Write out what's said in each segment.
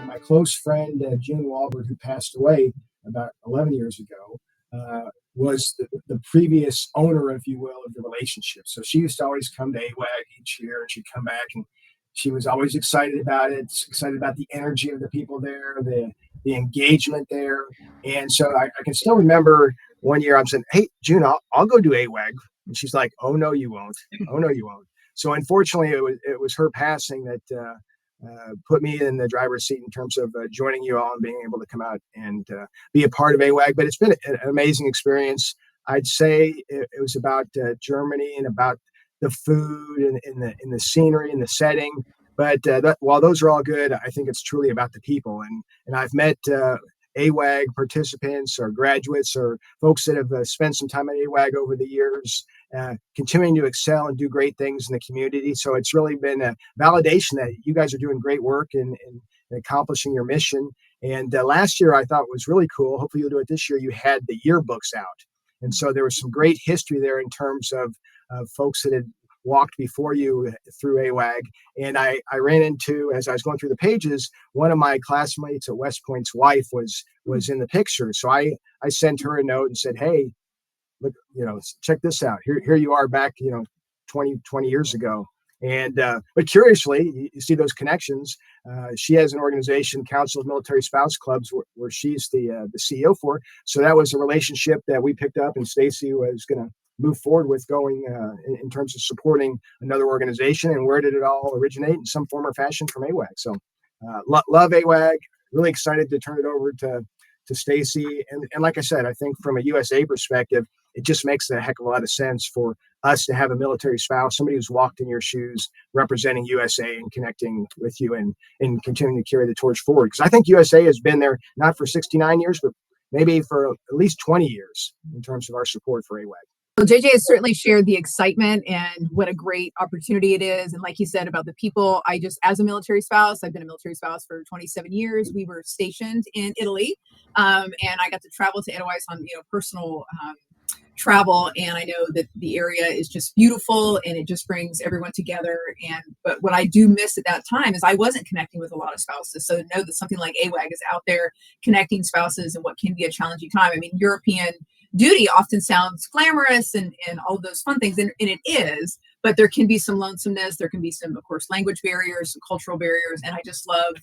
My close friend, June Walbert, who passed away about 11 years ago, was the previous owner, if you will, of the relationship. So she used to always come to AWAG each year, and she'd come back, and she was always excited about it, excited about the energy of the people there, the engagement there. And so I can still remember one year I'm saying, "Hey, June, I'll go do AWAG." And she's like, "Oh, no, you won't. Oh, no, you won't." So unfortunately, it was her passing that put me in the driver's seat in terms of joining you all and being able to come out and be a part of AWAG. But it's been an amazing experience. I'd say it was about Germany and about the food and in the scenery and the setting. But while those are all good, I think it's truly about the people. And I've met AWAG participants or graduates or folks that have spent some time at AWAG over the years, continuing to excel and do great things in the community. So it's really been a validation that you guys are doing great work in accomplishing your mission. And last year I thought was really cool. Hopefully you'll do it this year. You had the yearbooks out. And so there was some great history there in terms of folks that had walked before you through AWAG. And I ran into, as I was going through the pages, one of my classmates at West Point's wife was in the picture. So I sent her a note and said, "Hey, look, check this out. Here you are back, 20 years ago." And but curiously, you see those connections. She has an organization, Council of Military Spouse Clubs, where she's the CEO for. So that was a relationship that we picked up, and Staci was going to move forward with going in terms of supporting another organization. And where did it all originate? In some form or fashion from AWAG. So love AWAG. Really excited to turn it over to Staci. And like I said, I think from a USAA perspective, it just makes a heck of a lot of sense for us to have a military spouse, somebody who's walked in your shoes, representing USAA and connecting with you and continuing to carry the torch forward. Because I think USAA has been there not for 69 years, but maybe for at least 20 years in terms of our support for AWAG. Well, JJ has certainly shared the excitement and what a great opportunity it is. And like he said about the people, as a military spouse, I've been a military spouse for 27 years. We were stationed in Italy, and I got to travel to Italy on personal travel. And I know that the area is just beautiful and it just brings everyone together. But what I do miss at that time is I wasn't connecting with a lot of spouses. So to know that something like AWAG is out there connecting spouses in what can be a challenging time. I mean, European duty often sounds glamorous and all of those fun things, and it is, but there can be some lonesomeness. There can be some, of course, language barriers, some cultural barriers, and I just love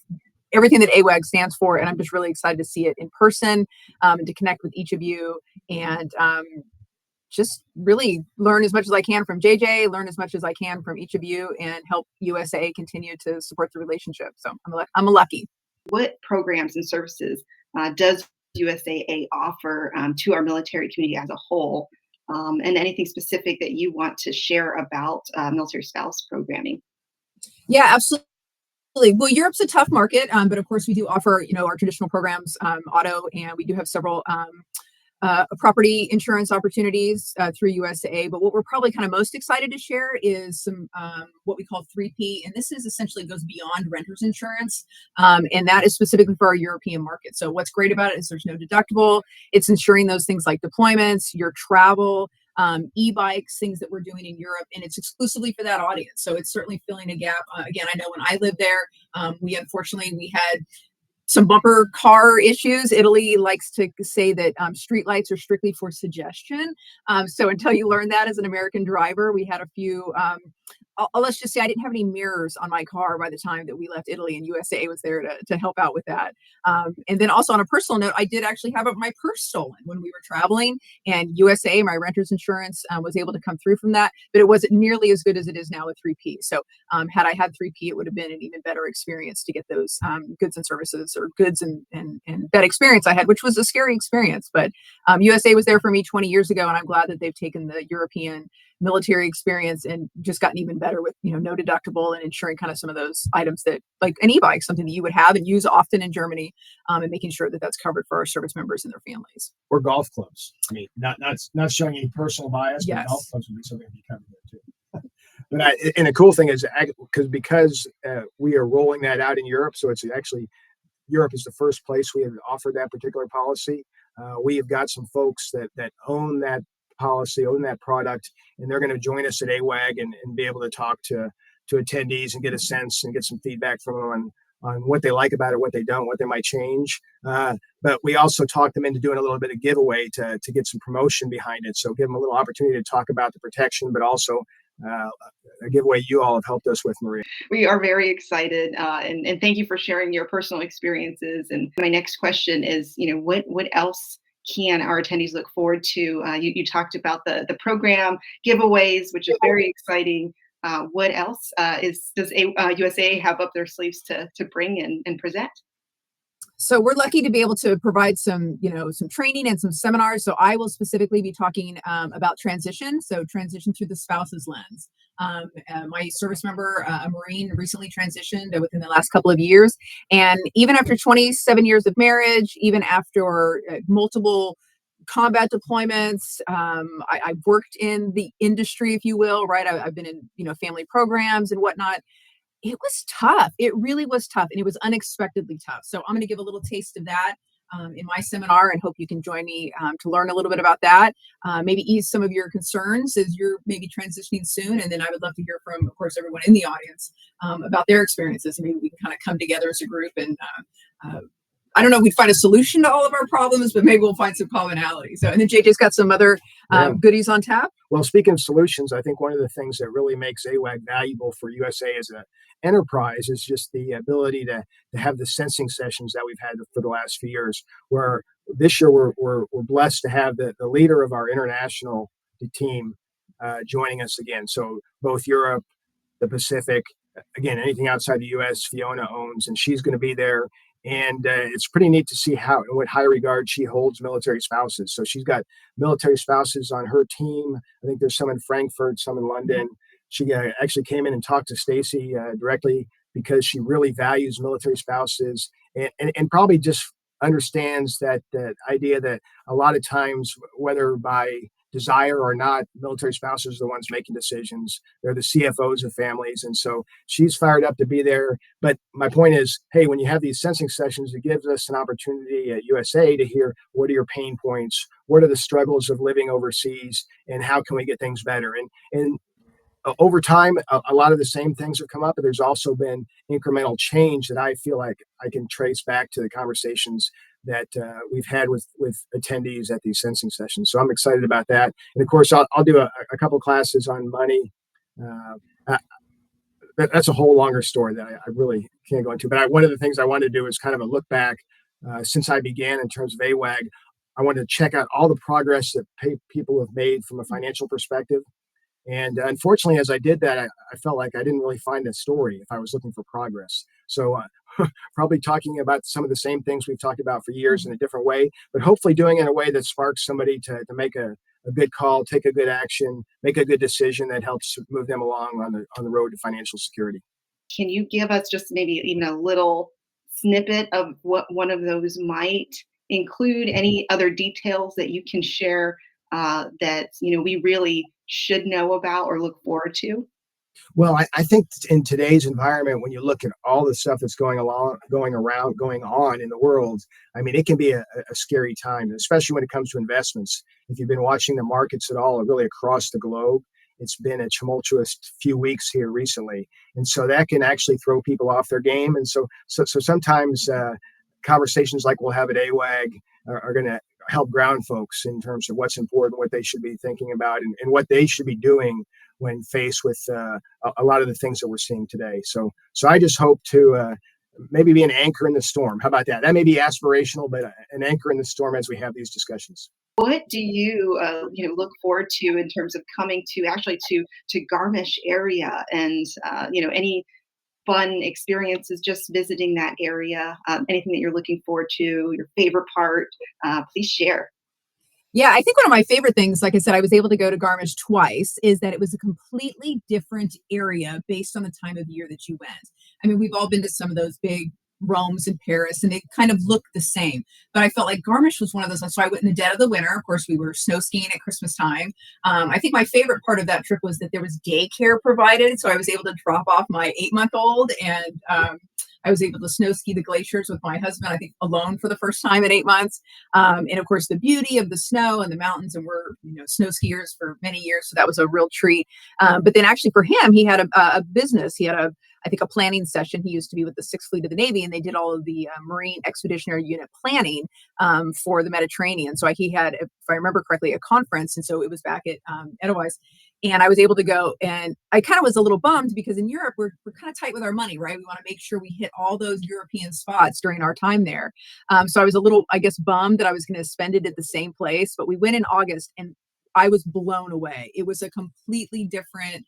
everything that AWAG stands for, and I'm just really excited to see it in person and to connect with each of you and just really learn as much as I can from JJ, learn as much as I can from each of you, and help USAA continue to support the relationship. So I'm a lucky. What programs and services does USAA offer to our military community as a whole, and anything specific that you want to share about military spouse programming? Yeah, absolutely. Well, Europe's a tough market, but of course we do offer, our traditional programs, auto, and we do have several property insurance opportunities through USAA. But what we're probably kind of most excited to share is some what we call 3P. And this is essentially goes beyond renter's insurance. And that is specifically for our European market. So what's great about it is there's no deductible. It's insuring those things like deployments, your travel, e-bikes, things that we're doing in Europe, and it's exclusively for that audience. So it's certainly filling a gap. Again, I know when I lived there, we had some bumper car issues. Italy likes to say that street lights are strictly for suggestion. So until you learn that as an American driver, we had a few, let's just say I didn't have any mirrors on my car by the time that we left Italy, and USAA was there to help out with that. And then also on a personal note, I did actually have my purse stolen when we were traveling, and USAA, my renter's insurance, was able to come through from that, but it wasn't nearly as good as it is now with 3P. So had I had 3P, it would have been an even better experience to get those goods and services, or goods and that experience I had, which was a scary experience. But USAA was there for me 20 years ago, and I'm glad that they've taken the European military experience and just gotten even better with, no deductible and insuring kind of some of those items that, like an e-bike, something that you would have and use often in Germany, and making sure that that's covered for our service members and their families. Or golf clubs. I mean, not showing any personal bias, yes, but golf clubs would be something to be covered there too. And the cool thing is, because we are rolling that out in Europe, so it's actually, Europe is the first place we have offered that particular policy. We have got some folks that own that policy, own that product, and they're going to join us at AWAG and be able to talk to attendees and get a sense and get some feedback from them on what they like about it, what they don't, what they might change. But we also talked them into doing a little bit of giveaway to get some promotion behind it. So give them a little opportunity to talk about the protection, but also a giveaway you all have helped us with, Maria. We are very excited, and thank you for sharing your personal experiences. And my next question is, what else can our attendees look forward to? You talked about the program giveaways, which is very exciting. What else does USAA have up their sleeves to bring in and present? So we're lucky to be able to provide some training and some seminars. So I will specifically be talking about transition. So transition through the spouse's lens. My service member, a Marine, recently transitioned within the last couple of years. And even after 27 years of marriage, even after multiple combat deployments, I've worked in the industry, if you will, right? I've been in, family programs and whatnot. It was tough. It really was tough, and it was unexpectedly tough. So I'm going to give a little taste of that in my seminar, and hope you can join me to learn a little bit about that. Maybe ease some of your concerns as you're maybe transitioning soon. And then I would love to hear from, of course, everyone in the audience about their experiences. Maybe we can kind of come together as a group and I don't know if we'd find a solution to all of our problems, but maybe we'll find some commonality. So, and then JJ's got some other goodies on tap. Well, speaking of solutions, I think one of the things that really makes AWAG valuable for USA as an enterprise is just the ability to have the sensing sessions that we've had for the last few years, where this year we're blessed to have the leader of our international team joining us again. So both Europe, the Pacific, again, anything outside the U.S., Fiona owns, and she's going to be there. And it's pretty neat to see how in what high regard she holds military spouses. So she's got military spouses on her team. I think there's some in Frankfurt, some in London. She actually came in and talked to Staci directly because she really values military spouses and probably just understands that idea that a lot of times, whether by desire or not, military spouses are the ones making decisions. They're the CFOs of families. And so she's fired up to be there. But my point is, hey, when you have these sensing sessions, it gives us an opportunity at USA to hear what are your pain points? What are the struggles of living overseas? And how can we get things better? And over time, a lot of the same things have come up, but there's also been incremental change that I feel like I can trace back to the conversations that we've had with attendees at these sensing sessions. So I'm excited about that. And of course, I'll do a couple classes on money. That's a whole longer story that I really can't go into. But one of the things I wanted to do is kind of a look back since I began in terms of AWAG. I wanted to check out all the progress that people have made from a financial perspective. And unfortunately, as I did that, I felt like I didn't really find a story if I was looking for progress. So probably talking about some of the same things we've talked about for years in a different way, but hopefully doing it in a way that sparks somebody to make a good call, take a good action, make a good decision that helps move them along on the road to financial security. Can you give us just maybe even a little snippet of what one of those might include? Any other details that you can share that we really should know about or look forward to? Well, I think in today's environment, when you look at all the stuff that's going on in the world, I mean, it can be a scary time, especially when it comes to investments. If you've been watching the markets at all, really across the globe, it's been a tumultuous few weeks here recently. And so that can actually throw people off their game. And so sometimes conversations like we'll have at AWAG are going to help ground folks in terms of what's important, what they should be thinking about, and what they should be doing when faced with a lot of the things that we're seeing today. So I just hope to maybe be an anchor in the storm. How about that? That may be aspirational, but an anchor in the storm as we have these discussions. What do you look forward to in terms of coming to Garmisch area and any fun experiences just visiting that area? Anything that you're looking forward to, your favorite part? Please share. Yeah, I think one of my favorite things, like I said, I was able to go to Garmisch twice, is that it was a completely different area based on the time of year that you went. I mean, we've all been to some of those big Rome's in Paris, and they kind of look the same. But I felt like Garmisch was one of those. So I went in the dead of the winter. Of course, we were snow skiing at Christmas time. I think my favorite part of that trip was that there was daycare provided. So I was able to drop off my 8-month-old, and I was able to snow ski the glaciers with my husband, I think alone for the first time in 8 months. And of course, the beauty of the snow and the mountains, and we're snow skiers for many years. So that was a real treat. But then actually for him, he had a business. He had I think, a planning session. He used to be with the Sixth Fleet of the Navy, and they did all of the Marine Expeditionary Unit planning for the Mediterranean. So he had, if I remember correctly, a conference, and so it was back at AWAG. And I was able to go, and I kind of was a little bummed because in Europe, we're kind of tight with our money, right? We want to make sure we hit all those European spots during our time there. So I was a little, I guess, bummed that I was going to spend it at the same place, but we went in August and I was blown away. It was a completely different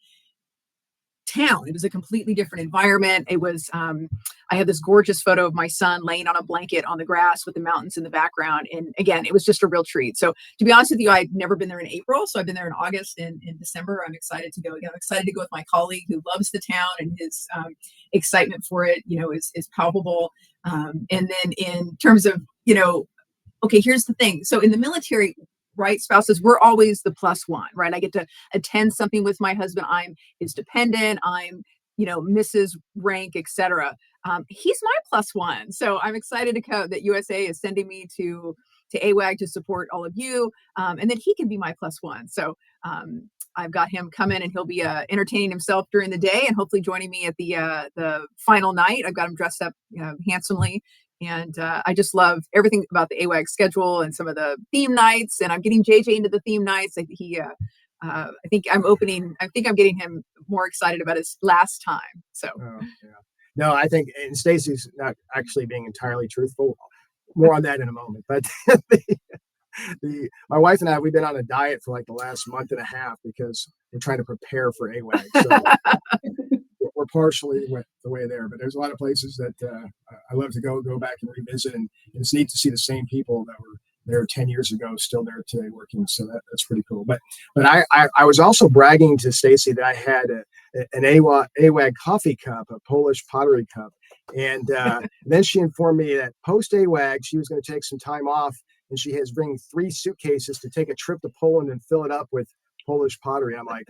town. It was a completely different environment. It was, I had this gorgeous photo of my son laying on a blanket on the grass with the mountains in the background. And again, it was just a real treat. So to be honest with you, I'd never been there in April. So I've been there in August and in December. I'm excited to go again. I'm excited to go with my colleague who loves the town, and his excitement for it, is palpable. And then in terms of, okay, here's the thing. So in the military, right, spouses, we're always the plus one, right? I get to attend something with my husband. I'm his dependent. I'm, Mrs. Rank, etc. He's my plus one. So I'm excited that USA is sending me to AWAG to support all of you, and that he can be my plus one. So I've got him come in, and he'll be entertaining himself during the day, and hopefully joining me at the final night. I've got him dressed up handsomely. And I just love everything about the AWAG schedule and some of the theme nights. And I'm getting JJ into the theme nights. I think I'm getting him more excited about his last time. So, yeah. No, I think, and Stacy's not actually being entirely truthful. More on that in a moment. But my wife and I, we've been on a diet for like the last month and a half because we're trying to prepare for AWAG. So we're partially the way there, but there's a lot of places that I love to go back and revisit, and it's neat to see the same people that were there 10 years ago still there today working. So that's pretty cool. But I was also bragging to Stacy that I had an AWAG coffee cup, a Polish pottery cup, and then she informed me that post AWAG she was going to take some time off, and she has bringing 3 suitcases to take a trip to Poland and fill it up with Polish pottery. I'm like,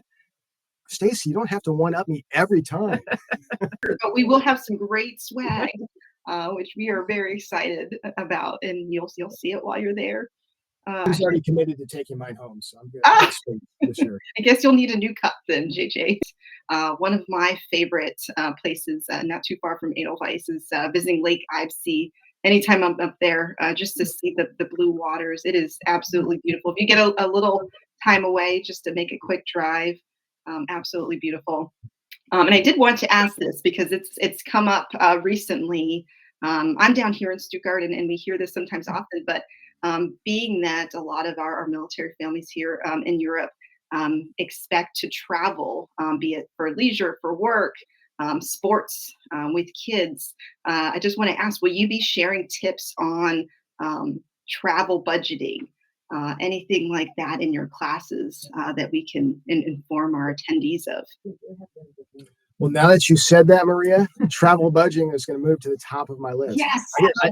Stacy, you don't have to one-up me every time. But we will have some great swag, which we are very excited about, and you'll see it while you're there. He's already committed to taking mine home, so I'm good this year. I guess you'll need a new cup then, JJ. One of my favorite places, not too far from Edelweiss, is visiting Lake Eibsee. Anytime I'm up there, just to see the blue waters, it is absolutely beautiful. If you get a little time away just to make a quick drive, absolutely beautiful. And I did want to ask this because it's come up recently. I'm down here in Stuttgart, and we hear this sometimes often, but being that a lot of our military families here in Europe expect to travel, be it for leisure, for work, sports, with kids, I just want to ask, will you be sharing tips on travel budgeting? Anything like that in your classes that we can inform our attendees of? Well, now that you said that, Maria, travel budgeting is going to move to the top of my list. Yes,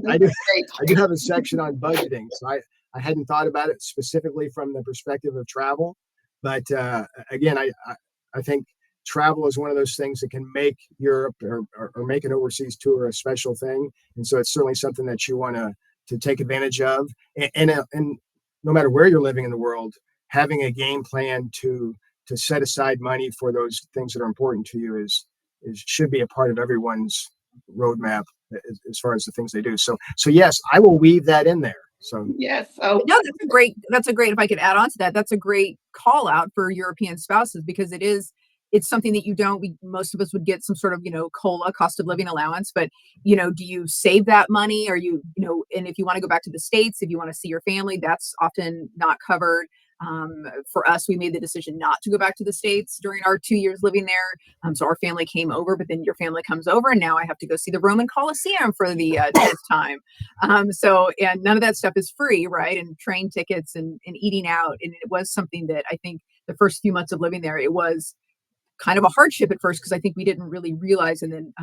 I do have a section on budgeting, so I hadn't thought about it specifically from the perspective of travel, but again, I think travel is one of those things that can make Europe or make an overseas tour a special thing, and so it's certainly something that you want to take advantage of, and no matter where you're living in the world, having a game plan to set aside money for those things that are important to you should be a part of everyone's roadmap as far as the things they do. So yes, I will weave that in there. So yes. Oh no, that's a great, if I could add on to that, that's a great call out for European spouses, because it's something that most of us would get some sort of, COLA, cost of living allowance, but, do you save that money? Or and if you want to go back to the States, if you want to see your family, that's often not covered. For us, we made the decision not to go back to the States during our 2 years living there. So our family came over, but then your family comes over, and now I have to go see the Roman Colosseum for the 10th time. And none of that stuff is free, right? And train tickets and eating out. And it was something that I think the first few months of living there, it was kind of a hardship at first, because I think we didn't really realize. And then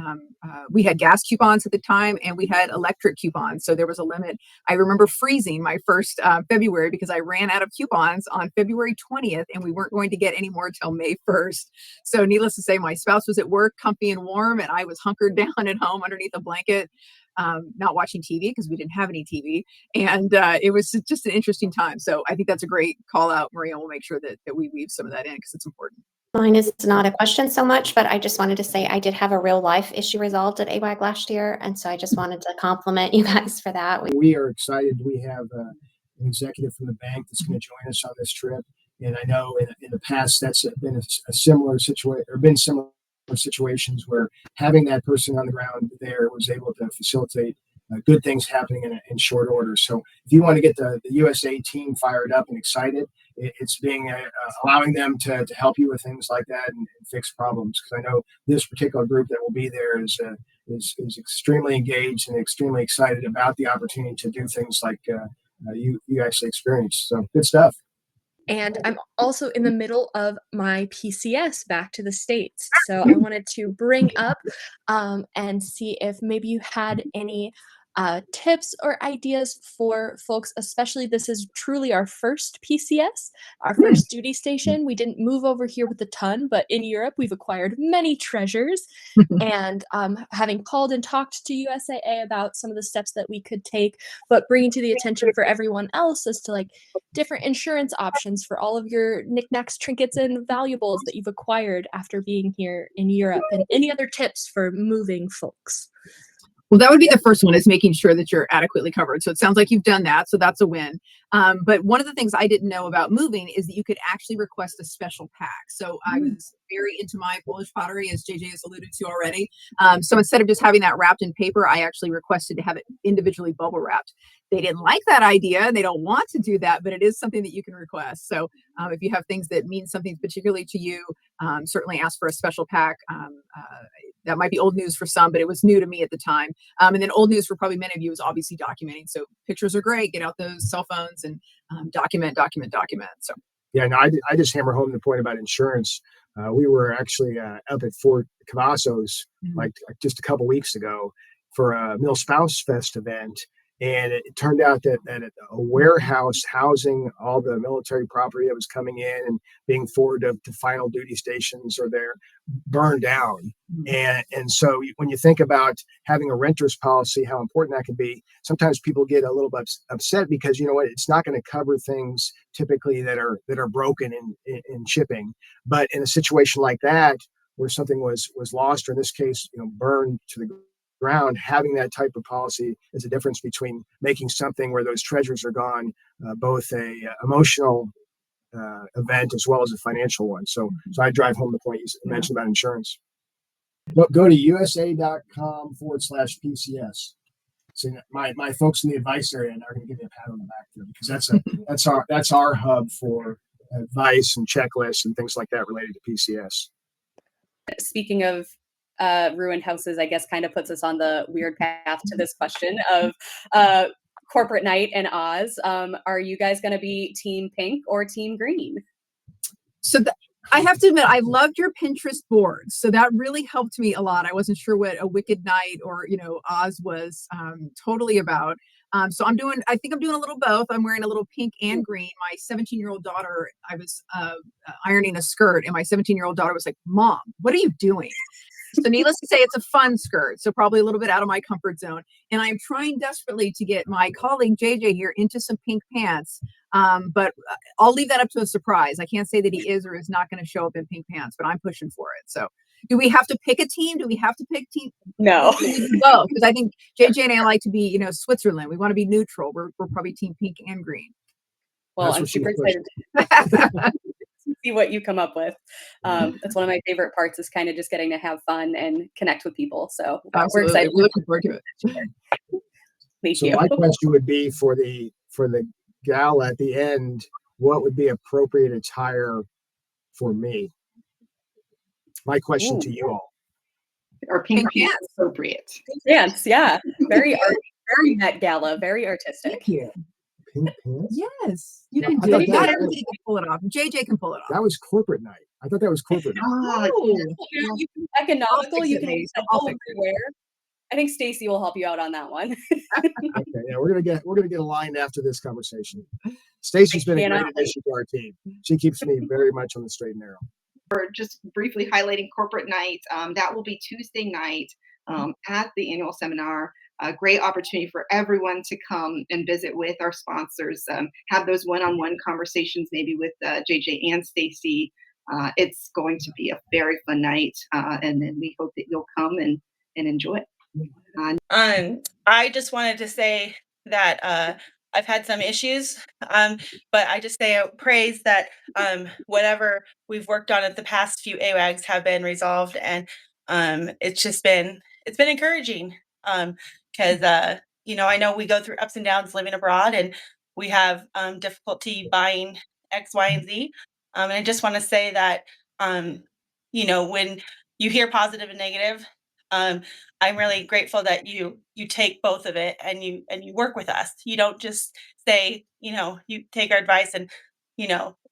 we had gas coupons at the time, and we had electric coupons. So there was a limit. I remember freezing my first February because I ran out of coupons on February 20th, and we weren't going to get any more till May 1st. So needless to say, my spouse was at work, comfy and warm, and I was hunkered down at home underneath a blanket, not watching TV because we didn't have any TV. And it was just an interesting time. So I think that's a great call out, Maria. We'll make sure that we weave some of that in because it's important. Mine is not a question so much, but I just wanted to say I did have a real life issue resolved at AWAG last year. And so I just wanted to compliment you guys for that. We are excited. We have an executive from the bank that's going to join us on this trip. And I know in the past that's been a similar situation, or been similar situations where having that person on the ground there was able to facilitate good things happening in short order. So if you want to get the USA team fired up and excited, it's being allowing them to help you with things like that and fix problems. Because I know this particular group that will be there is extremely engaged and extremely excited about the opportunity to do things like you actually experienced. So good stuff. And I'm also in the middle of my PCS back to the States. So I wanted to bring up and see if maybe you had any tips or ideas for folks, especially this is truly our first PCS, our first duty station. We didn't move over here with a ton, but in Europe, we've acquired many treasures. And having called and talked to USAA about some of the steps that we could take, but bringing to the attention for everyone else as to like different insurance options for all of your knickknacks, trinkets, and valuables that you've acquired after being here in Europe, and any other tips for moving folks. Well, that would be the first one, is making sure that you're adequately covered. So it sounds like you've done that. So that's a win. But one of the things I didn't know about moving is that you could actually request a special pack. So I was very into my Polish pottery, as JJ has alluded to already. So instead of just having that wrapped in paper, I actually requested to have it individually bubble wrapped. They didn't like that idea. They don't want to do that, but it is something that you can request. So if you have things that mean something particularly to you, certainly ask for a special pack. That might be old news for some, but it was new to me at the time. And then old news for probably many of you is obviously documenting. So pictures are great. Get out those cell phones and document. So Yeah, no, I just hammer home the point about insurance. We were actually up at Fort Cavazos like just a couple weeks ago for a Mill Spouse Fest event. And it turned out that a warehouse housing all the military property that was coming in and being forwarded to final duty stations or there burned down. And so when you think about having a renter's policy, how important that can be, sometimes people get a little bit upset because, you know what, it's not going to cover things typically that are broken in shipping. But in a situation like that, where something was lost, or in this case, burned to the ground, having that type of policy is a difference between making something where those treasures are gone, both a emotional event as well as a financial one. So I drive home the point you mentioned about insurance. Go to usa.com/PCS. So my folks in the advice area are going to give me a pat on the back there, because that's our hub for advice and checklists and things like that related to PCS. Speaking of ruined houses, I guess kind of puts us on the weird path to this question of corporate night and Oz. Are you guys going to be team pink or team green? So I have to admit, I loved your Pinterest boards. So that really helped me a lot. I wasn't sure what a Wicked Night or, Oz was totally about. So I think I'm doing a little both. I'm wearing a little pink and green. My 17-year-old daughter, I was ironing a skirt, and my 17-year-old daughter was like, "Mom, what are you doing?" So needless to say, it's a fun skirt. So probably a little bit out of my comfort zone. And I'm trying desperately to get my colleague JJ here into some pink pants. But I'll leave that up to a surprise. I can't say that he is or is not going to show up in pink pants, but I'm pushing for it. So do we have to pick a team? Do we have to pick team? No. Both, because I think JJ and I like to be, Switzerland. We want to be neutral. We're probably team pink and green. Well, I'm super excited to see what you come up with. That's one of my favorite parts, is kind of just getting to have fun and connect with people. So we're excited. We're looking forward to it. Thank you. My question would be for the gala at the end, what would be appropriate attire for me? My question to you all. Or pink pants appropriate. Pink pants, yeah. Very Met Gala, very artistic. Thank you. Pink pants? Yes. You Not everybody can pull it off. JJ can pull it off. That was corporate night. I thought that was corporate night. You can economical, you can I'll fix it. wear. I think Staci will help you out on that one. Okay, yeah, we're gonna get aligned after this conversation. Staci's been a great addition to our team. She keeps me very much on the straight and narrow. For just briefly highlighting corporate night, that will be Tuesday night at the annual seminar. A great opportunity for everyone to come and visit with our sponsors, have those one-on-one conversations maybe with JJ and Staci, It's going to be a very fun night, and then we hope that you'll come and enjoy it. I just wanted to say that I've had some issues, but I just say praise that whatever we've worked on at the past few AWAGs have been resolved, and it's been encouraging because I know we go through ups and downs living abroad, and we have difficulty buying X, Y, and Z. And I just want to say that when you hear positive and negative. I'm really grateful that you take both of it and you work with us. You don't just say, you take our advice and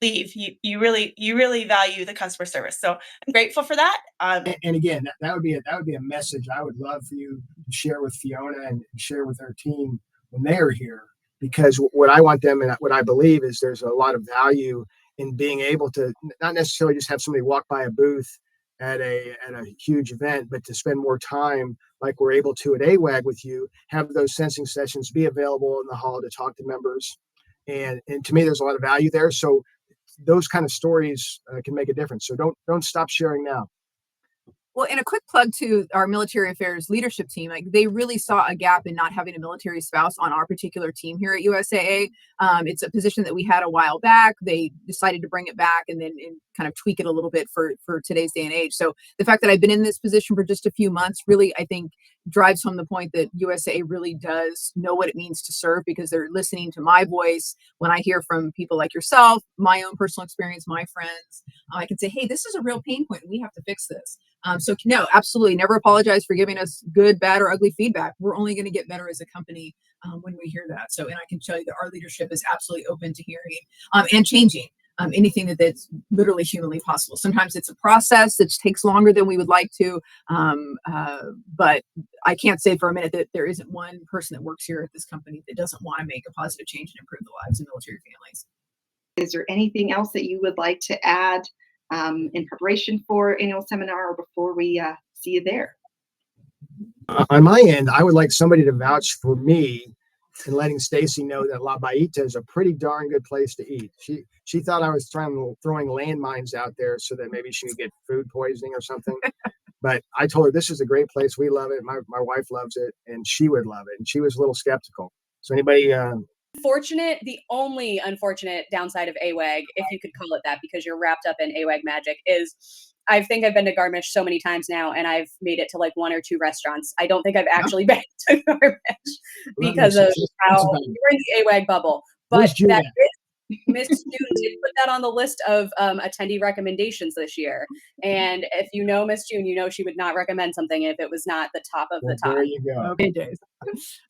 leave. You really value the customer service. So I'm grateful for that. And again, that would be a message I would love for you to share with Fiona and share with our team when they are here. Because what I want them, and what I believe, is there's a lot of value in being able to not necessarily just have somebody walk by a booth at a huge event, but to spend more time like we're able to at AWAG with you, have those sensing sessions, be available in the hall to talk to members. And to me, there's a lot of value there. So those kind of stories can make a difference. So don't stop sharing now. Well, and a quick plug to our military affairs leadership team. Like, they really saw a gap in not having a military spouse on our particular team here at USAA. It's a position that we had a while back. They decided to bring it back and then kind of tweak it a little bit for today's day and age. So the fact that I've been in this position for just a few months really, I think, drives home the point that USAA really does know what it means to serve, because they're listening to my voice when I hear from people like yourself, my own personal experience, my friends. I can say, hey, this is a real pain point. We have to fix this. So no, absolutely. Never apologize for giving us good, bad, or ugly feedback. We're only going to get better as a company when we hear that. So, and I can tell you that our leadership is absolutely open to hearing and changing anything that's literally humanly possible. Sometimes it's a process that takes longer than we would like to. But I can't say for a minute that there isn't one person that works here at this company that doesn't want to make a positive change and improve the lives of military families. Is there anything else that you would like to add in preparation for annual seminar, or before we see you there? On my end, I would like somebody to vouch for me and letting Staci know that La Baita is a pretty darn good place to eat. She thought I was throwing landmines out there so that maybe she would get food poisoning or something. But I told her this is a great place. We love it. My wife loves it, and she would love it. And she was a little skeptical. So anybody? The only unfortunate downside of AWAG, if you could call it that, because you're wrapped up in AWAG magic, is I think I've been to Garmisch so many times now, and I've made it to like 1 or 2 restaurants. I don't think I've actually been to Garmisch because of how you're in the AWAG bubble. But that is, Miss June did put that on the list of attendee recommendations this year. And if you know Miss June, you know she would not recommend something if it was not the top of the top. There you go. Okay, Jays.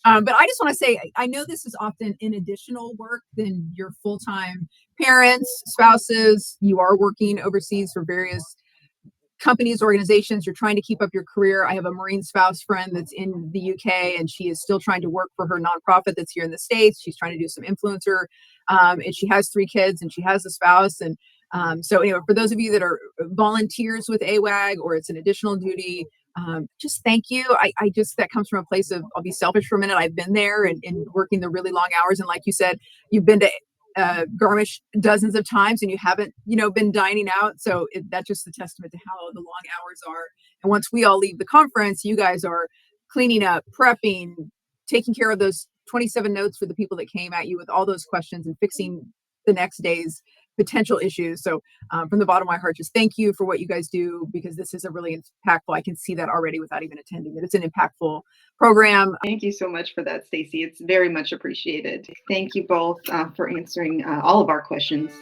But I just want to say, I know this is often an additional work than your full-time parents, spouses. You are working overseas for various companies, organizations. You're trying to keep up your career. I have a Marine spouse friend that's in the UK, and she is still trying to work for her nonprofit that's here in the States. She's trying to do some influencer, and she has 3 kids, and she has a spouse. And so anyway, for those of you that are volunteers with AWAG, or it's an additional duty, just thank you. I just, that comes from a place of, I'll be selfish for a minute. I've been there and working the really long hours. And like you said, you've been to Garmisch dozens of times, and you haven't, been dining out. So that's just a testament to how the long hours are. And once we all leave the conference, you guys are cleaning up, prepping, taking care of those 27 notes for the people that came at you with all those questions, and fixing the next day's potential issues. So from the bottom of my heart, just thank you for what you guys do, because this is a really impactful, I can see that already without even attending, that it's an impactful program. Thank you so much for that, Staci. It's very much appreciated. Thank you both for answering all of our questions.